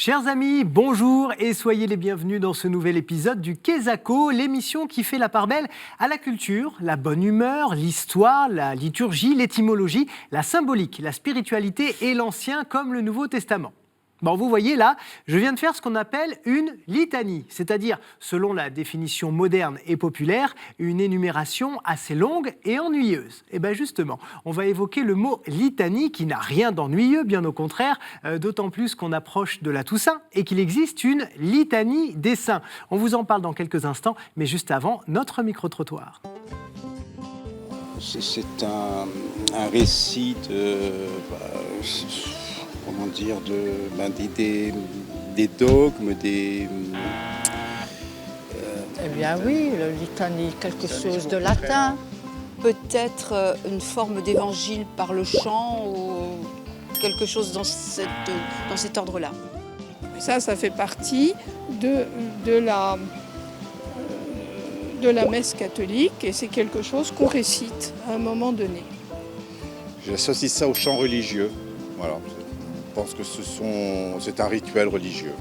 Chers amis, bonjour et soyez les bienvenus dans ce nouvel épisode du Quesaco, l'émission qui fait la part belle à la culture, la bonne humeur, l'histoire, la liturgie, l'étymologie, la symbolique, la spiritualité et l'Ancien comme le Nouveau Testament. Bon, vous voyez là, je viens de faire ce qu'on appelle une litanie, c'est-à-dire, selon la définition moderne et populaire, une énumération assez longue et ennuyeuse. Et bien justement, on va évoquer le mot litanie qui n'a rien d'ennuyeux, bien au contraire, d'autant plus qu'on approche de la Toussaint et qu'il existe une litanie des saints. On vous en parle dans quelques instants, mais juste avant, notre micro-trottoir. C'est un récit de... comment dire, des dogmes, Eh bien oui, le litanie, quelque chose de latin. Peut-être une forme d'évangile par le chant ou quelque chose dans cet ordre-là. Ça fait partie de la messe catholique et c'est quelque chose qu'on récite à un moment donné. J'associe ça au chant religieux. Voilà. Je pense que c'est un rituel religieux.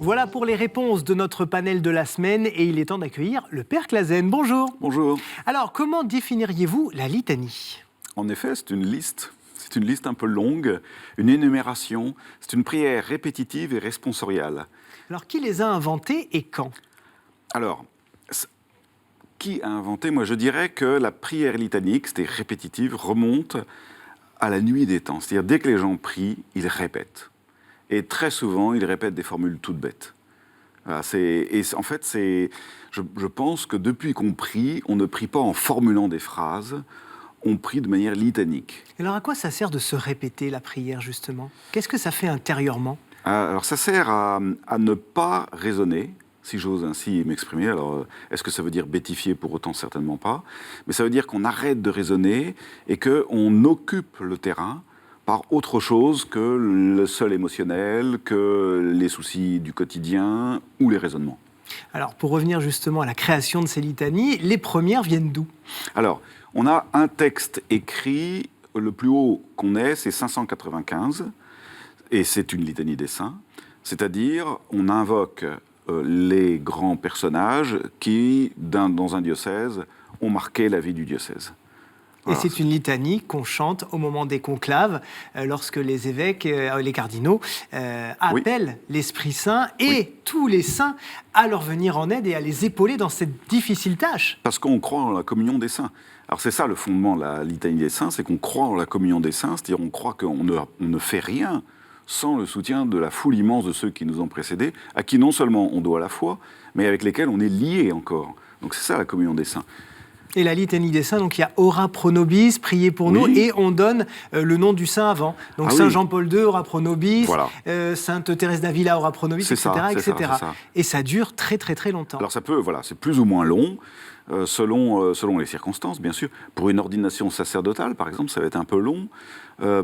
Voilà pour les réponses de notre panel de la semaine et il est temps d'accueillir le Père Clasen. Bonjour. Bonjour. Alors, comment définiriez-vous la litanie ? En effet, c'est une liste. C'est une liste un peu longue, une énumération. C'est une prière répétitive et responsoriale. Alors, qui les a inventées et quand ? Alors, qui a inventé ? Moi, je dirais que la prière litanique, c'était répétitive, remonte à la nuit des temps. C'est-à-dire, dès que les gens prient, ils répètent. Et très souvent, ils répètent des formules toutes bêtes. Voilà, je pense que depuis qu'on prie, on ne prie pas en formulant des phrases, on prie de manière litanique. Alors, à quoi ça sert de se répéter la prière, justement ? Qu'est-ce que ça fait intérieurement ? Alors, ça sert à ne pas raisonner, si j'ose ainsi m'exprimer. Alors, est-ce que ça veut dire bêtifier pour autant ? Certainement pas. Mais ça veut dire qu'on arrête de raisonner et qu'on occupe le terrain par autre chose que le seul émotionnel, que les soucis du quotidien ou les raisonnements. Alors, pour revenir justement à la création de ces litanies, les premières viennent d'où ? Alors, on a un texte écrit, le plus haut qu'on ait, c'est 595, et c'est une litanie des saints. C'est-à-dire, on invoque les grands personnages qui, dans un diocèse, ont marqué la vie du diocèse. Et c'est une litanie qu'on chante au moment des conclaves, lorsque les évêques, les cardinaux, appellent l'Esprit Saint et tous les saints à leur venir en aide et à les épauler dans cette difficile tâche. Parce qu'on croit en la communion des saints. Alors c'est ça le fondement de la litanie des saints, c'est qu'on croit en la communion des saints, c'est-à-dire on croit qu'on ne fait rien sans le soutien de la foule immense de ceux qui nous ont précédés, à qui non seulement on doit la foi, mais avec lesquels on est lié encore. Donc c'est ça la communion des saints. Et la litanie des saints, donc il y a Ora pro nobis, priez pour nous, et on donne le nom du saint avant. Donc Saint Jean-Paul II, Ora pro nobis, voilà. Sainte Thérèse d'Avila, Ora pro nobis, etc. Ça. Et ça dure très très très longtemps. Alors ça peut, c'est plus ou moins long, selon les circonstances, bien sûr. Pour une ordination sacerdotale, par exemple, ça va être un peu long.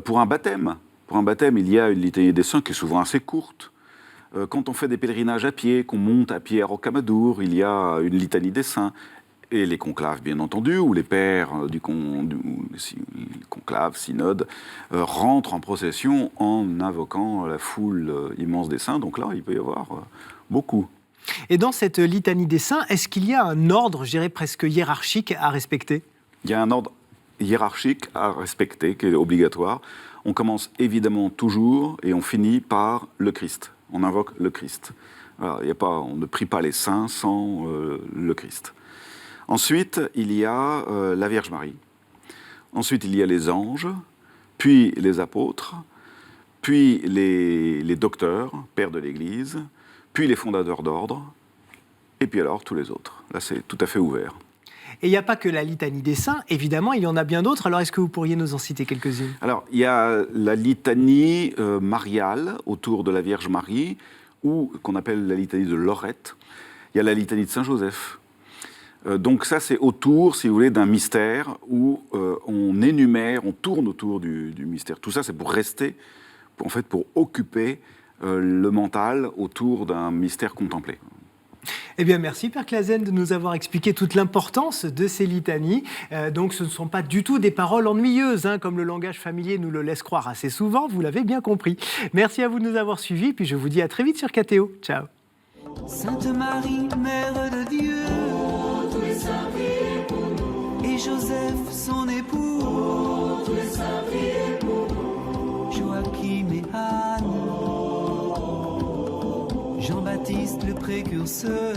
Pour un baptême, il y a une litanie des saints qui est souvent assez courte. Quand on fait des pèlerinages à pied, qu'on monte à pied à Rocamadour, il y a une litanie des saints. Et les conclaves, bien entendu, où les pères du conclave, synode, rentrent en procession en invoquant la foule immense des saints. Donc là, il peut y avoir beaucoup. Et dans cette litanie des saints, est-ce qu'il y a un ordre, je dirais presque hiérarchique, à respecter ? Il y a un ordre hiérarchique à respecter, qui est obligatoire. On commence évidemment toujours et on finit par le Christ. On invoque le Christ. Voilà, on ne prie pas les saints sans le Christ. Ensuite, il y a la Vierge Marie. Ensuite, il y a les anges, puis les apôtres, puis les docteurs, pères de l'Église, puis les fondateurs d'ordre, et puis alors tous les autres. Là, c'est tout à fait ouvert. Et il n'y a pas que la litanie des saints, évidemment, il y en a bien d'autres. Alors, est-ce que vous pourriez nous en citer quelques-unes ? Alors, il y a la litanie mariale autour de la Vierge Marie, ou qu'on appelle la litanie de Lorette. Il y a la litanie de Saint-Joseph. Donc ça, c'est autour, si vous voulez, d'un mystère où on énumère, on tourne autour du mystère. Tout ça, c'est pour rester, pour occuper le mental autour d'un mystère contemplé. Eh bien, merci Père Clasen de nous avoir expliqué toute l'importance de ces litanies. Donc, ce ne sont pas du tout des paroles ennuyeuses, comme le langage familier nous le laisse croire assez souvent, vous l'avez bien compris. Merci à vous de nous avoir suivis, puis je vous dis à très vite sur KTO. Ciao. Sainte Marie, Mère de Dieu, et Joseph, son époux, Joachim et Anne, Jean-Baptiste le précurseur.